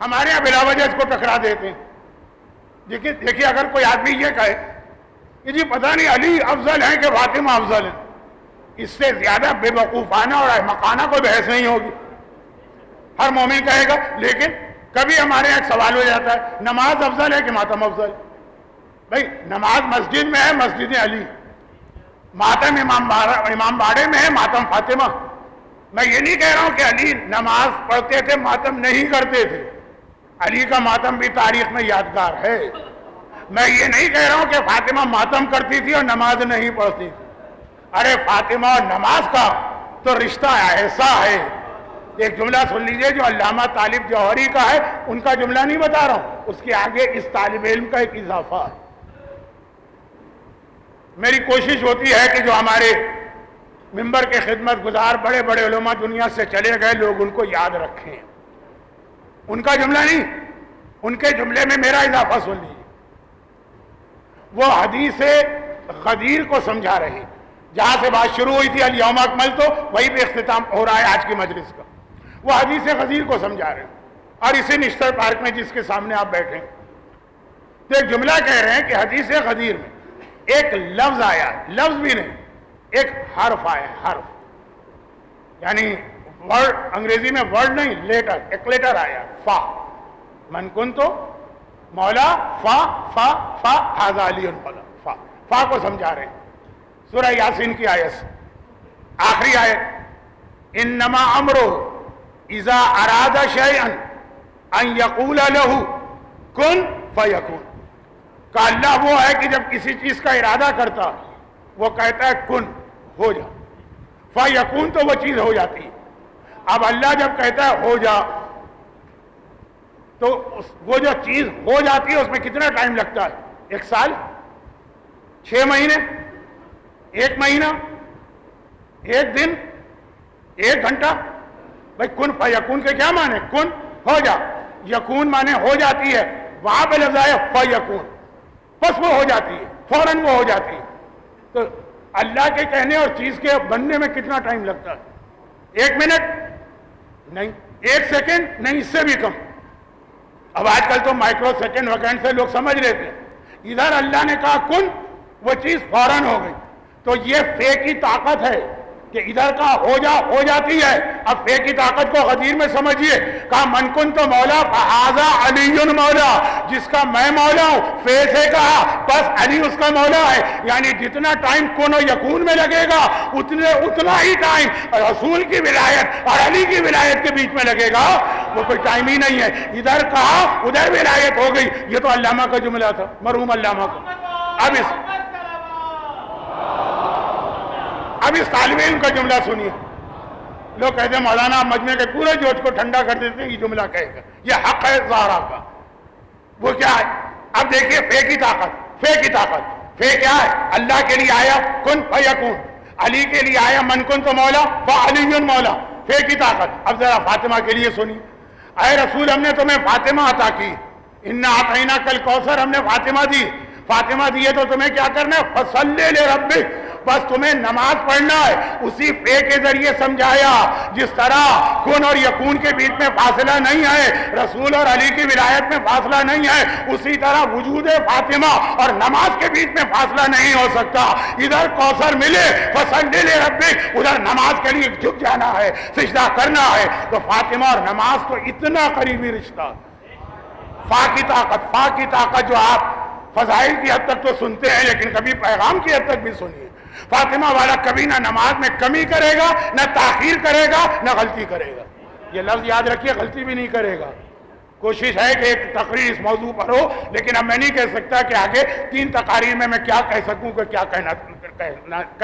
ہمارے یہاں بلا وجہ اس کو ٹکرا دیتے ہیں. دیکھیے اگر کوئی آدمی یہ کہے کہ جی پتہ نہیں علی افضل ہے کہ فاطمہ افضل ہے، اس سے زیادہ بے وقوفانہ اور احمقانہ کوئی بحث نہیں ہوگی. ہر مومن کہے گا. لیکن کبھی ہمارے یہاں ایک سوال ہو جاتا ہے نماز افضل ہے کہ ماتم افضل؟ بھائی نماز مسجد میں ہے، مسجد علی. ماتم امام باڑے میں ہے، ماتم فاطمہ. میں یہ نہیں کہہ رہا ہوں کہ علی نماز پڑھتے تھے ماتم نہیں کرتے تھے. علی کا ماتم بھی تاریخ میں یادگار ہے. میں یہ نہیں کہہ رہا ہوں کہ فاطمہ ماتم کرتی تھی اور نماز نہیں پڑھتی تھی. ارے فاطمہ اور نماز کا تو رشتہ ایسا ہے. ایک جملہ سن لیجئے جو علامہ طالب جوہری کا ہے، ان کا جملہ نہیں بتا رہا ہوں، اس کے آگے اس طالب علم کا ایک اضافہ ہے. میری کوشش ہوتی ہے کہ جو ہمارے ممبر کے خدمت گزار بڑے بڑے علماء دنیا سے چلے گئے لوگ ان کو یاد رکھیں. ان کا جملہ نہیں، ان کے جملے میں میرا اضافہ سن لیجیے. وہ حدیث غدیر کو سمجھا رہے ہیں. جہاں سے بات شروع ہوئی تھی الیوم اکملت، تو وہی پہ اختتام ہو رہا ہے آج کی مجلس کا. وہ حدیث غدیر کو سمجھا رہے ہیں. اور اسی نشتر پارک میں جس کے سامنے آپ بیٹھے ہیں تو ایک جملہ کہہ رہے ہیں کہ حدیث غدیر میں ایک لفظ آیا، لفظ بھی نہیں، ایک حرف آیا. حرف یعنی ورڈ، انگریزی میں ورڈ نہیں، لیٹر، ایک لیٹر آیا، فا. من کنتو مولا فا فا فا ھذا علی مولا. فا فا کو سمجھا رہے ہیں. سورہ یاسین کی آیت آخری آیت انما امرہ اذا اراد شیئا ان یقول لہ کن فیکون. کہ اللہ وہ ہے کہ جب کسی چیز کا ارادہ کرتا وہ کہتا ہے کن، ہو جا. فیکون تو وہ چیز ہو جاتی ہے. اب اللہ جب کہتا ہے ہو جا تو وہ جو چیز ہو جاتی ہے اس میں کتنا ٹائم لگتا ہے؟ 1 سال، 6 مہینے، 1 مہینہ، 1 دن، 1 گھنٹہ. بھائی کن فیکون کے کیا معنی؟ کن ہو جا. یکون معنی ہو جاتی ہے، وہاں پہ لفظ آیا فیکون، بس وہ ہو جاتی ہے، فوراً وہ ہو جاتی ہے. تو اللہ کے کہنے اور چیز کے بننے میں کتنا ٹائم لگتا ہے؟ 1 منٹ نہیں، 1 سیکنڈ نہیں، اس سے بھی کم. اب آج کل تو مائکرو سیکنڈ ویکنڈ سے لوگ سمجھ لیتے ہیں. ادھر اللہ نے کہا کن، وہ چیز فوراً ہو گئی. تو یہ فے کی طاقت ہے کہ ادھر کا ہو جا ہو جاتی ہے. اب فے کی طاقت کو غدیر میں سمجھیے. کہا من کن تو مولا فہذا علی مولا، جس کا میں مولا ہوں. فے سے کہا بس علی اس کا مولا ہے. یعنی جتنا ٹائم کن و یکون میں لگے گا اتنا ہی ٹائم رسول کی ولایت اور علی کی ولایت کے بیچ میں لگے گا. وہ کوئی ٹائم ہی نہیں ہے. ادھر کہا ادھر ولایت ہو گئی. یہ تو علامہ کا جملہ تھا، مرحوم علامہ کا. اب اس طالب علم کا جملہ سنیے. لوگ کہتے ہیں مولانا مجمع کے پورے جوش کو ٹھنڈا کر دیتے ہیں، یہ جملہ کہے گا. یہ حق ہے زہرا کا. وہ کیا ہے؟ اب دیکھیے فے کی طاقت. فے کی طاقت، فے کیا ہے؟ اللہ کے لیے آیا کن فیکون، علی کے لیے آیا من کن تو مولا فعلی مولا. فے کی طاقت. اب ذرا فاطمہ کے لیے سنیے. اے رسول ہم نے تمہیں فاطمہ عطا کی. انا اعطیناک کل کوثر، ہم نے فاطمہ دی. فاطمہ دیے تو تمہیں کیا کرنا ہے؟ فصلی لربک، بس تمہیں نماز پڑھنا ہے. اسی فے کے ذریعے سمجھایا. جس طرح کن اور یکون کے بیچ میں فاصلہ نہیں ہے، رسول اور علی کی ولایت میں فاصلہ نہیں ہے، اسی طرح وجود فاطمہ اور نماز کے بیچ میں فاصلہ نہیں ہو سکتا. ادھر کوثر ملے فصلی لربک، ادھر نماز کے لیے جھک جانا ہے، سجدہ کرنا ہے. تو فاطمہ اور نماز تو اتنا قریبی رشتہ. فا کی طاقت، فا کی طاقت جو آپ فضائل کی حد تک تو سنتے ہیں لیکن کبھی پیغام کی حد تک بھی سنیے. فاطمہ والا کبھی نہ نماز میں کمی کرے گا، نہ تاخیر کرے گا، نہ غلطی کرے گا. یہ لفظ یاد رکھیے، غلطی بھی نہیں کرے گا. کوشش ہے کہ ایک تقریر اس موضوع پر ہو، لیکن اب میں نہیں کہہ سکتا کہ آگے 3 تقاریر میں کیا کہہ سکوں کہ کیا کہہ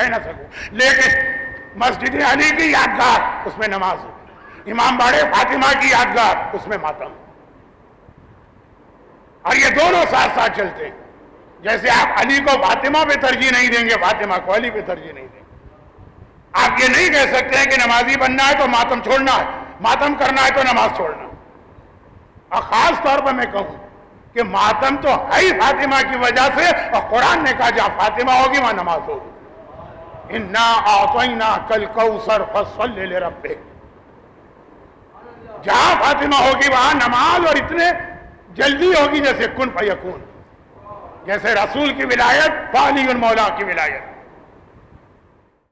نہ سکوں. لیکن مسجد علی کی یادگار، اس میں نماز ہے. امام باڑے فاطمہ کی یادگار، اس میں ماتم. اور یہ دونوں ساتھ ساتھ چلتے ہیں. جیسے آپ علی کو فاطمہ پہ ترجیح نہیں دیں گے، فاطمہ کو علی پہ ترجیح نہیں دیں گے. آپ یہ نہیں کہہ سکتے ہیں کہ نمازی بننا ہے تو ماتم چھوڑنا ہے، ماتم کرنا ہے تو نماز چھوڑنا. اور خاص طور پر میں کہوں کہ ماتم تو ہے ہی فاطمہ کی وجہ سے، اور قرآن نے کہا جہاں فاطمہ ہوگی وہاں نماز ہوگی. انا اعطیناک الکوثر فصلی لربک. جہاں فاطمہ ہوگی وہاں نماز، اور اتنے جلدی ہوگی جیسے کن فیکون، جیسے رسول کی ولایت، فعلی مولا کی ولایت.